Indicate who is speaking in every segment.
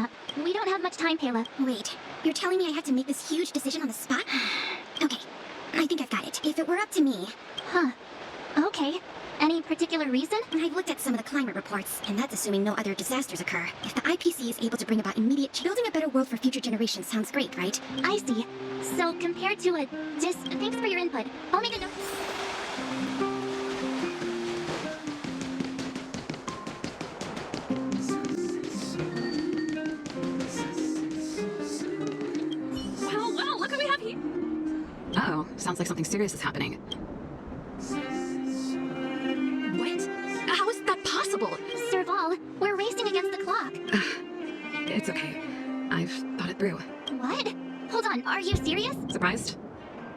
Speaker 1: up. We don't have much time, Pela.
Speaker 2: Wait, you're telling me I have to make this huge decision on the spot? Okay, I think I've got it. If it were up to me...
Speaker 1: Huh. Okay. Any particular reason?
Speaker 2: I've looked at some of the climate reports, and that's assuming no other disasters occur. If the IPC is able to bring about immediate change, building a better world for future generations sounds great, right?
Speaker 1: I see. So compared to a thanks for your input. I'll make a note.
Speaker 3: Well, look what we have here. Uh-oh, sounds like something serious is happening. What? How is that possible?
Speaker 1: Serval, we're racing against the clock.
Speaker 3: It's okay. I've thought it through.
Speaker 1: What? Hold on, are you serious?
Speaker 3: Surprised?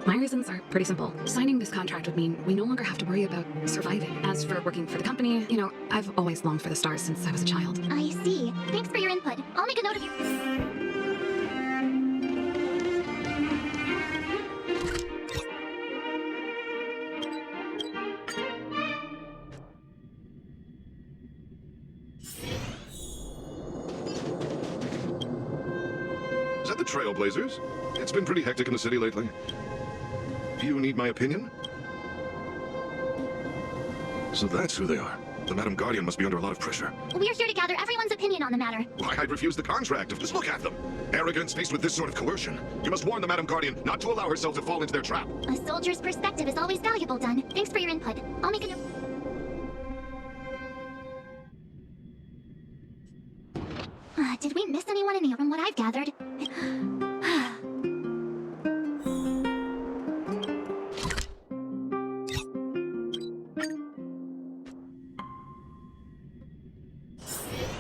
Speaker 3: My reasons are pretty simple. Signing this contract would mean we no longer have to worry about surviving. As for working for the company, you know, I've always longed for the stars since I was a child.
Speaker 1: I see. Thanks for your input. I'll make a note of your...
Speaker 4: Is that the Trailblazers? It's been pretty hectic in the city lately. Do you need my opinion? So that's who they are. The Madam Guardian must be under a lot of pressure.
Speaker 1: We're here to gather everyone's opinion on the matter.
Speaker 4: Why, I'd refuse the contract. Just look at them. Arrogance faced with this sort of coercion. You must warn the Madam Guardian not to allow herself to fall into their trap.
Speaker 1: A soldier's perspective is always valuable, Dun. Thanks for your input. I'll make a note... Did we miss anyone in the... From what I've gathered...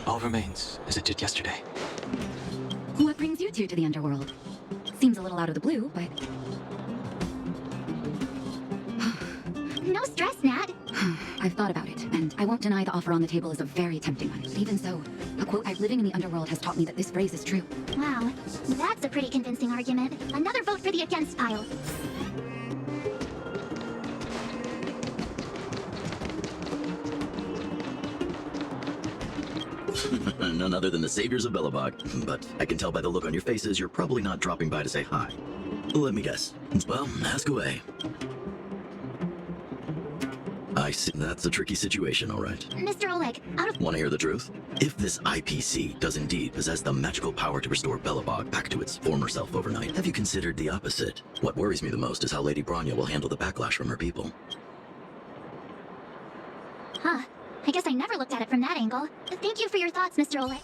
Speaker 5: All remains as it did yesterday.
Speaker 3: What brings you two to the underworld? Seems a little out of the blue, but...
Speaker 1: No stress, Nat.
Speaker 3: I've thought about it, and I won't deny the offer on the table is a very tempting one. But even so, a quote I've living in the underworld has taught me that this phrase is true.
Speaker 1: Wow, that's a pretty convincing argument. Another vote for the against pile.
Speaker 6: None other than the saviors of Belobog. But I can tell by the look on your faces you're probably not dropping by to say hi. Let me guess. Well, ask away. I see. That's a tricky situation, all right.
Speaker 1: Mr. Oleg, out of...
Speaker 6: Want to hear the truth? If this IPC does indeed possess the magical power to restore Belobog back to its former self overnight, have you considered the opposite? What worries me the most is how Lady Bronya will handle the backlash from her people.
Speaker 1: Huh. I guess I never looked at it from that angle. Thank you for your thoughts, Mr. Oleg.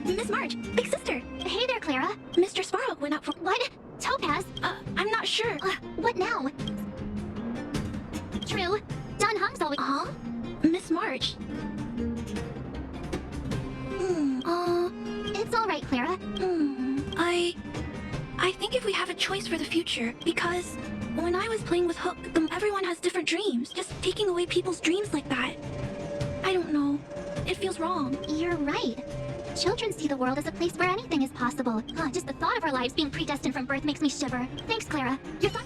Speaker 7: Miss March, big sister.
Speaker 1: Hey there, Clara.
Speaker 7: Mr. Sparrow went out for...
Speaker 1: What? Topaz?
Speaker 7: I'm not sure.
Speaker 1: What now? True. Don Hung's always...
Speaker 7: Huh? Miss March.
Speaker 1: It's all right, Clara.
Speaker 7: I think if we have a choice for the future, because when I was playing with Hook, everyone has different dreams. Just taking away people's dreams like that. I don't know. It feels wrong.
Speaker 1: You're right. Children see the world as a place where anything is possible. Just the thought of our lives being predestined from birth makes me shiver. Thanks, Clara. Your thought...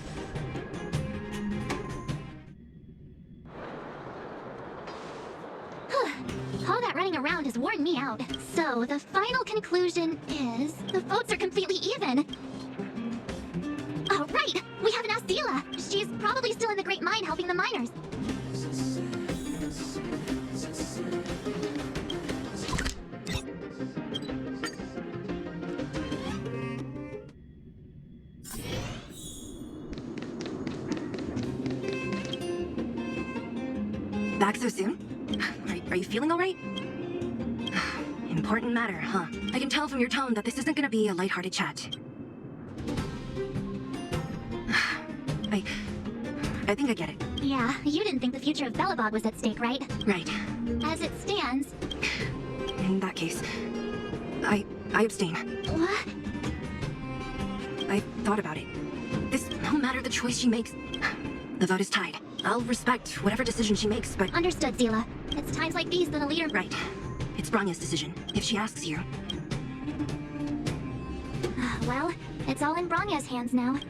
Speaker 1: All that running around has worn me out. So, the final conclusion is... the votes are completely even. Oh, right! We haven't asked Zila. She's probably still in the Great Mine helping the miners.
Speaker 8: Back so soon? Are you feeling all right? Important matter, huh? I can tell from your tone that this isn't gonna be a lighthearted chat. I think I get it.
Speaker 1: Yeah, you didn't think the future of Belobog was at stake, right?
Speaker 8: Right.
Speaker 1: As it stands...
Speaker 8: In that case, I abstain.
Speaker 1: What?
Speaker 8: I thought about it. No matter the choice she makes, the vote is tied. I'll respect whatever decision she makes, but...
Speaker 1: Understood, Zila. It's times like these that a leader...
Speaker 8: Right. It's It's Bronya's decision, if she asks you.
Speaker 1: Well, it's all in Bronya's hands now.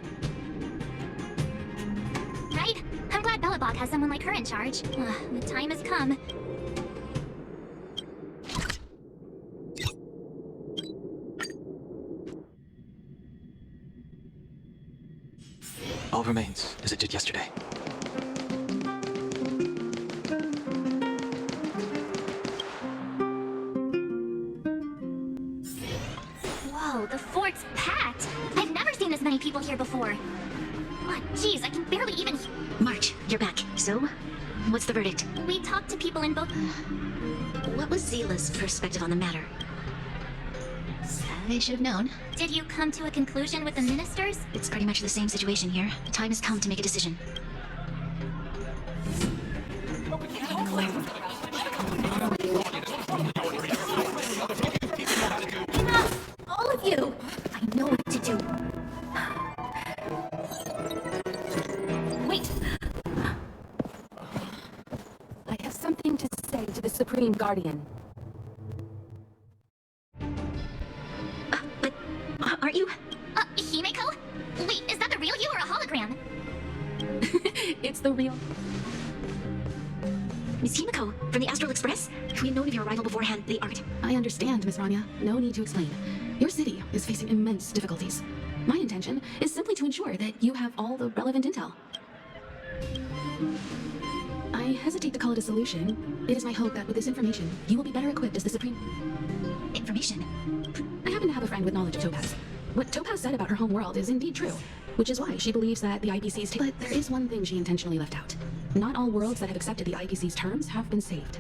Speaker 1: Right? I'm glad Belobog has someone like her in charge. The time has come.
Speaker 5: All remains as it did yesterday.
Speaker 1: Whoa, the fort's packed! I've never seen this many people here before. Oh, jeez, I can barely even...
Speaker 2: March, you're back. So, what's the verdict?
Speaker 1: We talked to people in both...
Speaker 2: What was Zila's perspective on the matter? I should have known.
Speaker 1: Did you come to a conclusion with the ministers?
Speaker 2: It's pretty much the same situation here. The time has come to make a decision.
Speaker 1: All of you!
Speaker 2: I know what to do.
Speaker 3: Wait! I have something to say to the Supreme Guardian.
Speaker 2: But aren't you?
Speaker 1: Himeko? Wait, is that the real you or a hologram?
Speaker 3: It's the real...
Speaker 2: Miss Himeko, from the Astral Express? If we had known of your arrival beforehand, they aren't.
Speaker 3: I understand, Miss Rania. No need to explain. Your city is facing immense difficulties. My intention is simply to ensure that you have all the relevant intel. I hesitate to call it a solution. It is my hope that with this information, you will be better equipped as the Supreme...
Speaker 2: Information?
Speaker 3: I happen to have a friend with knowledge of Topaz. What Topaz said about her home world is indeed true, which is why she believes that the IPC's... But there is one thing she intentionally left out. Not all worlds that have accepted the IPC's terms have been saved.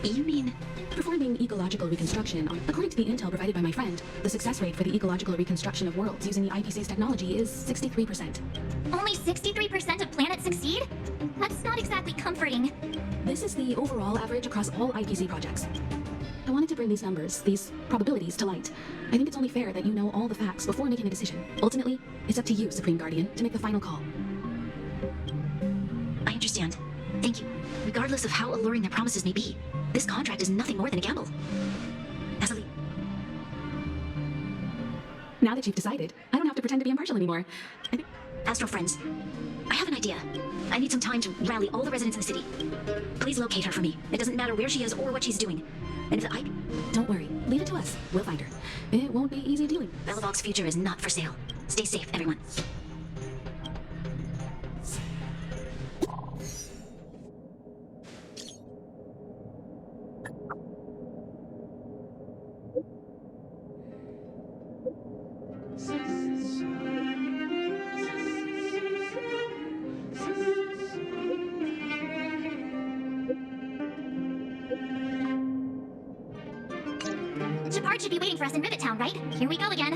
Speaker 2: You mean...
Speaker 3: Performing ecological reconstruction, according to the intel provided by my friend, the success rate for the ecological reconstruction of worlds using the IPC's technology is 63%.
Speaker 1: Only 63% of planets succeed? That's not exactly comforting.
Speaker 3: This is the overall average across all IPC projects. I wanted to bring these numbers, these probabilities to light. I think it's only fair that you know all the facts before making a decision. Ultimately, it's up to you, Supreme Guardian, to make the final call.
Speaker 2: I understand. Thank you. Regardless of how alluring their promises may be, this contract is nothing more than a gamble. As a
Speaker 3: Now that you've decided, I don't have to pretend to be impartial anymore. I think...
Speaker 2: Astro friends, I have an idea. I need some time to rally all the residents in the city. Please locate her for me. It doesn't matter where she is or what she's doing. And if I...
Speaker 3: Don't worry. Leave it to us. We'll find her. It won't be easy dealing.
Speaker 2: Belobog's future is not for sale. Stay safe, everyone.
Speaker 1: Shepard should be waiting for us in Rivet Town, right? Here we go again.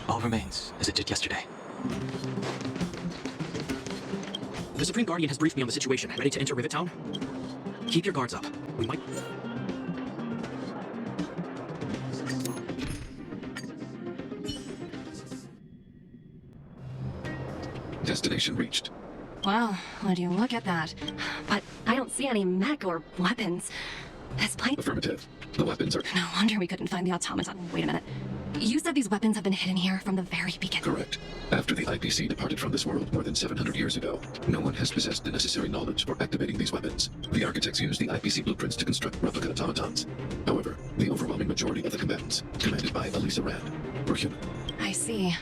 Speaker 5: All remains as it did yesterday.
Speaker 9: The Supreme Guardian has briefed me on the situation. Ready to enter Rivet Town? Keep your guards up. We might...
Speaker 4: Destination reached.
Speaker 8: Well, would you look at that? But I don't see any mech or weapons. This plane...
Speaker 4: Affirmative. The weapons are...
Speaker 8: No wonder we couldn't find the automaton. Wait a minute. You said these weapons have been hidden here from the very beginning.
Speaker 4: Correct. After the IPC departed from this world more than 700 years ago, no one has possessed the necessary knowledge for activating these weapons. The architects used the IPC blueprints to construct replica automatons. However, the overwhelming majority of the combatants, commanded by Elisa Rand, were human.
Speaker 8: I see.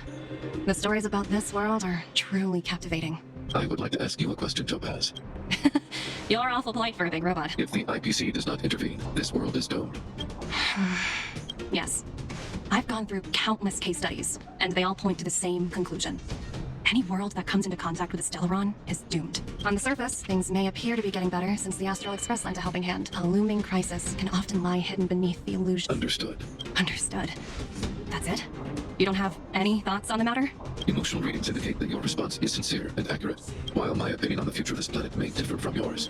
Speaker 8: The stories about this world are truly captivating.
Speaker 4: I would like to ask you a question, Topaz.
Speaker 8: You're awful polite for a big robot.
Speaker 4: If the IPC does not intervene, this world is doomed.
Speaker 8: Yes. I've gone through countless case studies, and they all point to the same conclusion. Any world that comes into contact with a Stellaron is doomed. On the surface, things may appear to be getting better since the Astral Express lent a helping hand. A looming crisis can often lie hidden beneath the illusion.
Speaker 4: Understood.
Speaker 8: Understood. That's it? You don't have any thoughts on the matter?
Speaker 4: Emotional readings indicate that your response is sincere and accurate, while my opinion on the future of this planet may differ from yours.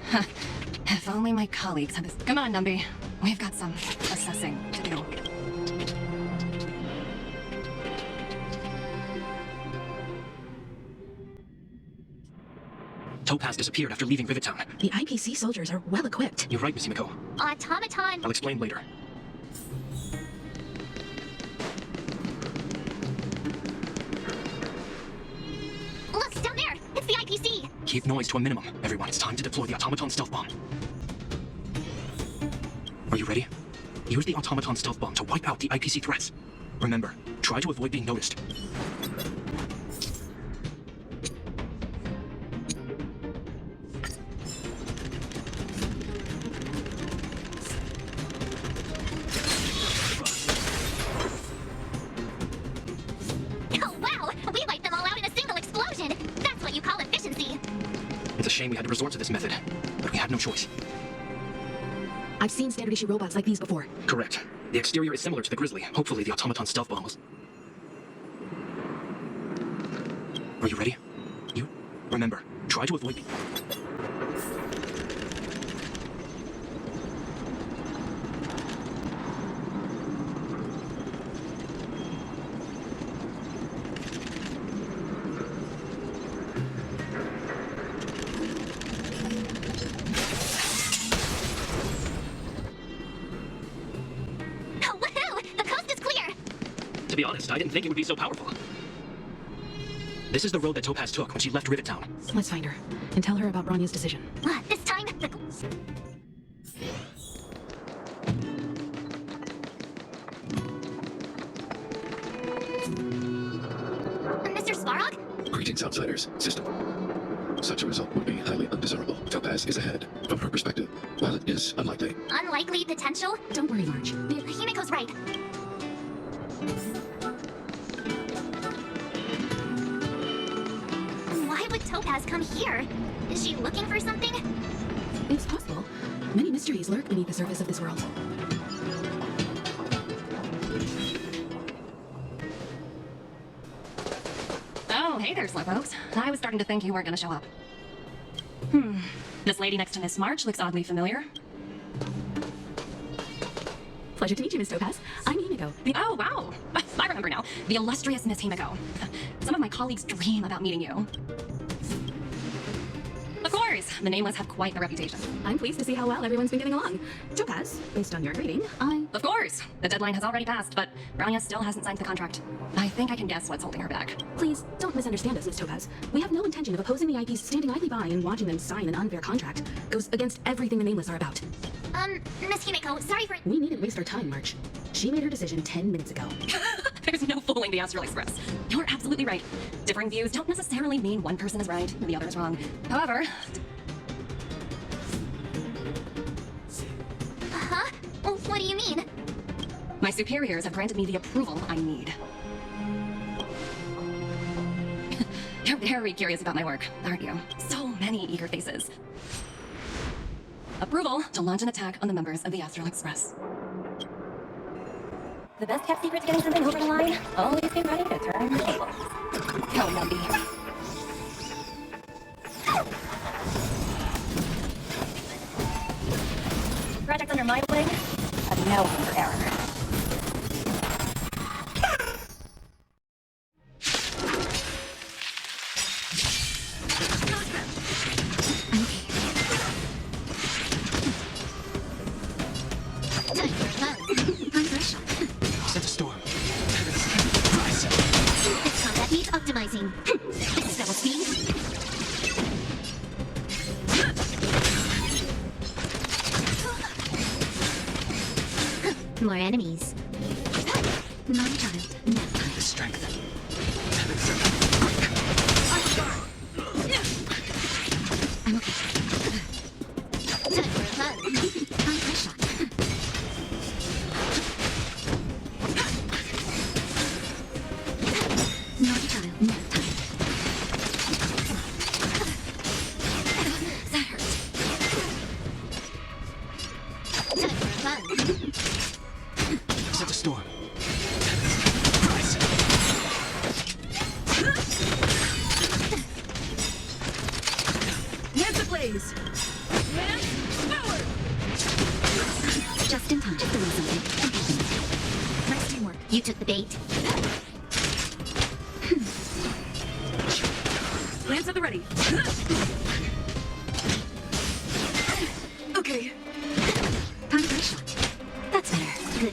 Speaker 8: If only my colleagues had this. Come on, Numby. We've got some assessing to do.
Speaker 9: Topaz disappeared after leaving Rivet Town.
Speaker 3: The IPC soldiers are well equipped.
Speaker 9: You're right, Miss Himiko.
Speaker 1: Automaton.
Speaker 9: I'll explain later.
Speaker 1: Look, down there. It's the IPC.
Speaker 9: Keep noise to a minimum. Everyone, it's time to deploy the automaton stealth bomb. Are you ready? Use the automaton stealth bomb to wipe out the IPC threats. Remember, try to avoid being noticed.
Speaker 1: Oh, wow! We wiped them all out in a single explosion. That's what you call efficiency.
Speaker 9: It's a shame we had to resort to this method, but we had no choice.
Speaker 3: I've seen standard issue robots like these before.
Speaker 9: Correct. The exterior is similar to the Grizzly. Hopefully the automaton stealth bomb was... Are you ready? You? Remember, try to avoid...
Speaker 1: Woohoo! The coast is clear.
Speaker 9: To be honest, I didn't think it would be so powerful. This is the road that Topaz took when she left Rivet Town.
Speaker 3: Let's find her and tell her about Bronya's decision.
Speaker 1: This time, the... Mr. Svarog?
Speaker 4: Greetings, outsiders. System. Such a result would be highly undesirable. Topaz is ahead. From her perspective, while it is unlikely,
Speaker 1: Unlikely potential?
Speaker 3: Don't worry, March.
Speaker 1: Himiko's right. Why would Topaz come here? Is she looking for something?
Speaker 3: It's possible. Many mysteries lurk beneath the surface of this world.
Speaker 8: Oh, hey there, slowpokes. I was starting to think you weren't gonna show up. This lady next to Miss March looks oddly familiar.
Speaker 3: Pleasure to meet you, Miss Topaz. I'm Himiko.
Speaker 8: Oh, wow. I remember now. The illustrious Miss Himiko. Some of my colleagues dream about meeting you. Of course, the Nameless have quite the reputation.
Speaker 3: I'm pleased to see how well everyone's been getting along. Topaz, based on your rating,
Speaker 8: Of course! The deadline has already passed, but Bronya still hasn't signed the contract. I think I can guess what's holding her back.
Speaker 3: Please, don't misunderstand us, Miss Topaz. We have no intention of opposing the IPs. Standing idly by and watching them sign an unfair contract goes against everything the Nameless are about.
Speaker 1: Miss Himiko, sorry for...
Speaker 3: We needn't waste our time, March. She made her decision 10 minutes ago.
Speaker 8: There's no fooling the Astral Express. You're absolutely right. Differing views don't necessarily mean one person is right and the other is wrong. However...
Speaker 1: Huh? What do you mean?
Speaker 8: My superiors have granted me the approval I need. You're very curious about my work, aren't you? So many eager faces. Approval to launch an attack on the members of the Astral Express. The best kept secret to getting something over the line? Always be ready to turn the tables. Go, Numbie. Project under my wing? Have no room for error.
Speaker 9: Set the storm.
Speaker 1: This combat needs optimizing. This is double speed. More enemies. Non-child.
Speaker 9: The strength.
Speaker 1: I'm okay. Time for a hug. I'm fresh shot. Non-child. Nap time. That hurt. Time for a hug.
Speaker 9: Set the storm.
Speaker 3: Lance ablaze! Lance forward!
Speaker 1: Just in time to throw something.
Speaker 3: Nice teamwork.
Speaker 1: You took the bait.
Speaker 3: Lance at the ready.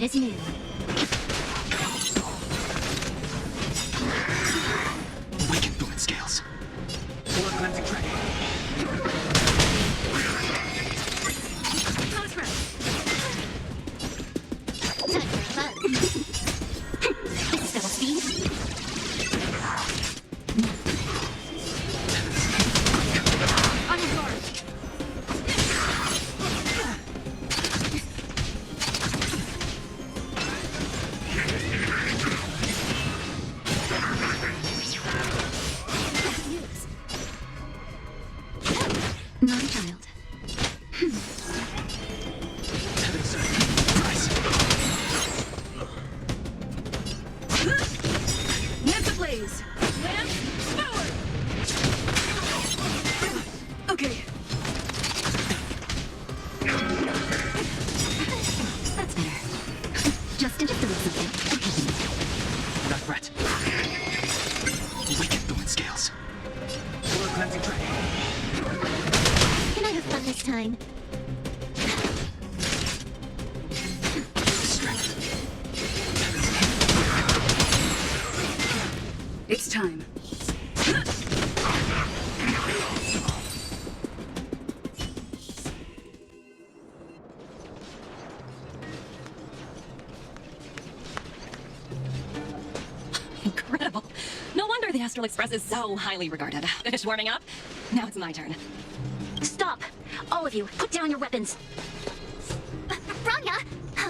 Speaker 2: What is new?
Speaker 5: Awaken fluid scales.
Speaker 9: Or cleansing tray.
Speaker 1: Time for fun. This is double speed. On your guard.
Speaker 2: Not a child.
Speaker 5: Heaven sent. Rise.
Speaker 2: Lamps ablaze! Lamps forward! Okay. That's better. Just a little something.
Speaker 5: Not threat. Awaken fluid scales.
Speaker 9: Or cleansing tray.
Speaker 1: Can I have fun this time?
Speaker 5: Strength.
Speaker 3: It's time.
Speaker 8: Incredible. No wonder the Astral Express is so highly regarded. Finished warming up? Now it's my turn.
Speaker 2: Stop! All of you, put down your weapons.
Speaker 1: Branya!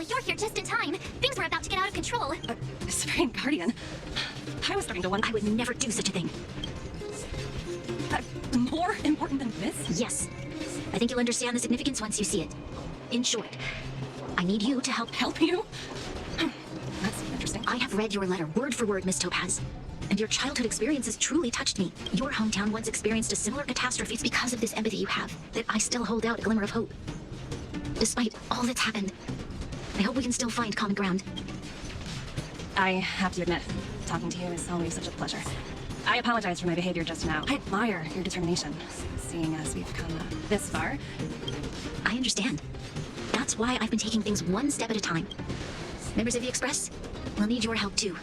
Speaker 1: You're here just in time. Things were about to get out of control.
Speaker 8: Supreme Guardian. I was starting to wonder.
Speaker 2: I would never do such a thing.
Speaker 8: More important than this?
Speaker 2: Yes. I think you'll understand the significance once you see it. In short, I need you to help.
Speaker 8: Help you? That's interesting.
Speaker 2: I have read your letter word for word, Miss Topaz. And your childhood experiences truly touched me. Your hometown once experienced a similar catastrophe. It's because of this empathy you have that I still hold out a glimmer of hope. Despite all that's happened, I hope we can still find common ground.
Speaker 8: I have to admit, talking to you is always such a pleasure. I apologize for my behavior just now. I admire your determination, seeing as we've come this far.
Speaker 2: I understand. That's why I've been taking things one step at a time. Members of the Express will need your help too.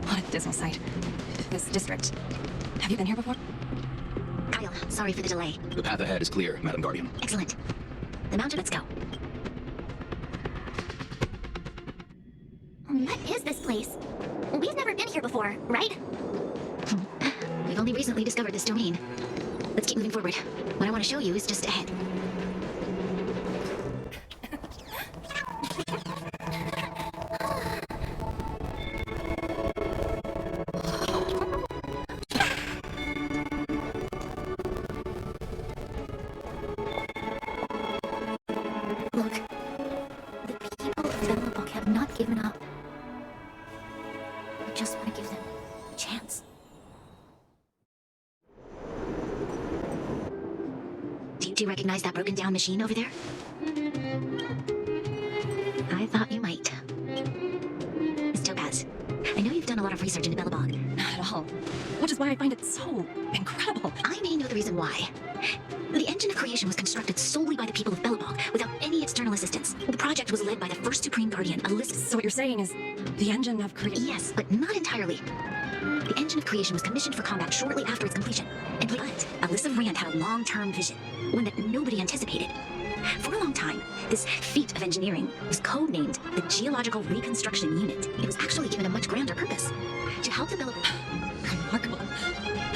Speaker 8: What a dismal sight. This district. Have you been here before?
Speaker 2: Kyle, sorry for the delay.
Speaker 5: The path ahead is clear, Madam Guardian.
Speaker 2: Excellent. The mountain, let's go.
Speaker 1: What is this place? We've never been here before, right?
Speaker 2: We've only recently discovered this domain. Let's keep moving forward. What I want to show you is just ahead.
Speaker 1: Look, the people of Belobog have not given up. I just want to give them a chance.
Speaker 2: Do you recognize that broken down machine over there? I thought you might. Miss Topaz, I know you've done a lot of research into Belobog.
Speaker 8: Not at all. Which is why I find it so incredible.
Speaker 2: I may know the reason why. The engine of creation was constructed solely by the people of Belobog, without any external assistance. The project was led by the first Supreme Guardian, Alyssa.
Speaker 8: So what you're saying is the engine of creation.
Speaker 2: Yes, but not entirely. The engine of creation was commissioned for combat shortly after its completion. And but Alyssa Rand had a long-term vision, one that nobody anticipated. For a long time, this feat of engineering was codenamed the Geological Reconstruction Unit. It was actually given a much grander purpose, to help the Belobog.
Speaker 8: Remarkable.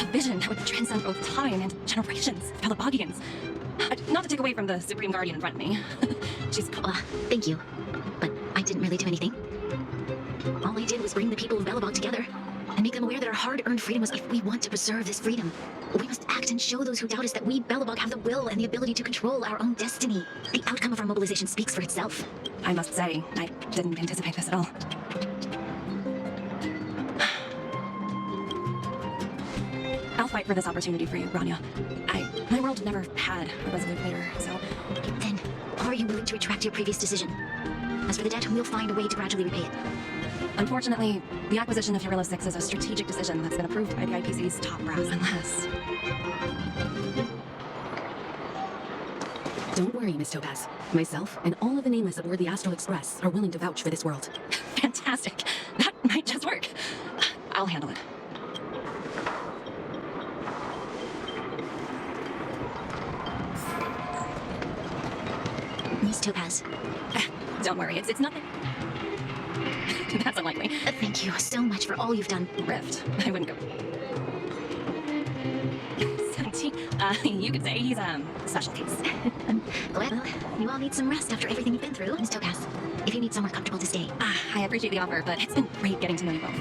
Speaker 8: A vision that would transcend both time and generations of Pelabogians. Not to take away from the Supreme Guardian in front of me. She's...
Speaker 2: Thank you. But I didn't really do anything. All I did was bring the people of Belobog together and make them aware that our hard-earned freedom was... If we want to preserve this freedom, we must act and show those who doubt us that we, Belobog, have the will and the ability to control our own destiny. The outcome of our mobilization speaks for itself.
Speaker 8: I must say, I didn't anticipate this at all. I'll fight for this opportunity for you, Branya. My world never had a resolute leader, so...
Speaker 2: Then, are you willing to retract your previous decision? As for the debt, we'll find a way to gradually repay it.
Speaker 8: Unfortunately, the acquisition of Hero 6 is a strategic decision that's been approved by the IPC's top brass, unless...
Speaker 3: Don't worry, Miss Topaz. Myself and all of the nameless aboard the Astral Express are willing to vouch for this world.
Speaker 8: Fantastic. That might just work. I'll handle it.
Speaker 2: Miss Topaz.
Speaker 8: Don't worry, it's nothing. That's unlikely.
Speaker 2: Thank you so much for all you've done.
Speaker 8: Rift. I wouldn't go. 17. You could say he's a special case.
Speaker 2: Well, you all need some rest after everything you've been through, Miss Topaz. If you need somewhere comfortable to stay.
Speaker 8: I appreciate the offer, but it's been great getting to know you both.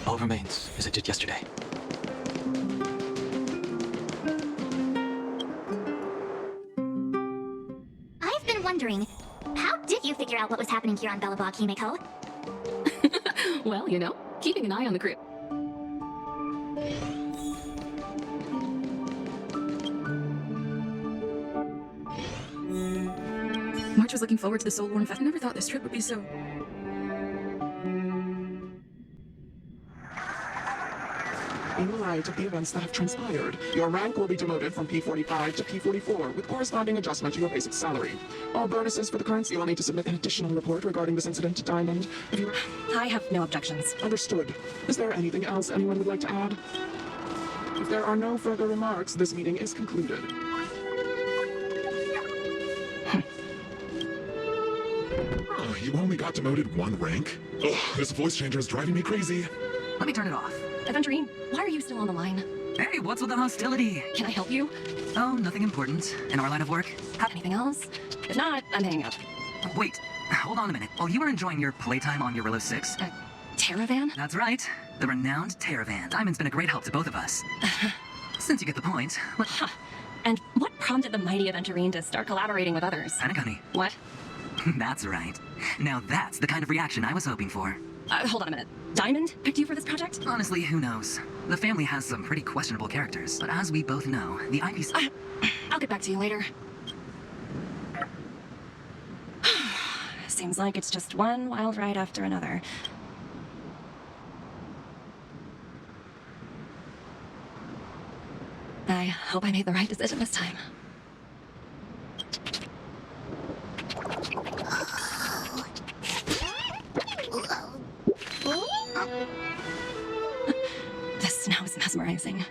Speaker 5: All remains as it did yesterday.
Speaker 1: I've been wondering, how did you figure out what was happening here on Belobog, Himeko?
Speaker 3: Well, you know, keeping an eye on the crew. March was looking forward to the Soul-Worn Fest. I never thought this trip would be so...
Speaker 10: In light of the events that have transpired, your rank will be demoted from P45 to P44 with corresponding adjustment to your basic salary. All bonuses for the currency will need to submit an additional report regarding this incident to Diamond. Have you...
Speaker 8: I have no objections.
Speaker 10: Understood. Is there anything else anyone would like to add? If there are no further remarks, this meeting is concluded.
Speaker 11: Oh, you only got demoted one rank? Ugh, this voice changer is driving me crazy.
Speaker 12: Let me turn it off.
Speaker 8: Aventurine, why are you still on the line?
Speaker 12: Hey, what's with the hostility?
Speaker 8: Can I help you?
Speaker 12: Oh, nothing important. In our line of work.
Speaker 8: Anything else? If not, I'm hanging up.
Speaker 12: Wait, hold on a minute. While you were enjoying your playtime on your Willow 6...
Speaker 8: Terravan?
Speaker 12: That's right. The renowned Terravan. Diamond's been a great help to both of us. Since you get the point, what...
Speaker 8: Huh. And what prompted the mighty Aventurine to start collaborating with others?
Speaker 12: Anagani.
Speaker 8: What?
Speaker 12: That's right. Now that's the kind of reaction I was hoping for.
Speaker 8: Hold on a minute. Diamond picked you for this project?
Speaker 12: Honestly, who knows? The family has some pretty questionable characters, but as we both know, the IPC...
Speaker 8: I'll get back to you later. Seems like it's just one wild ride after another. I hope I made the right decision this time. The snow is mesmerizing.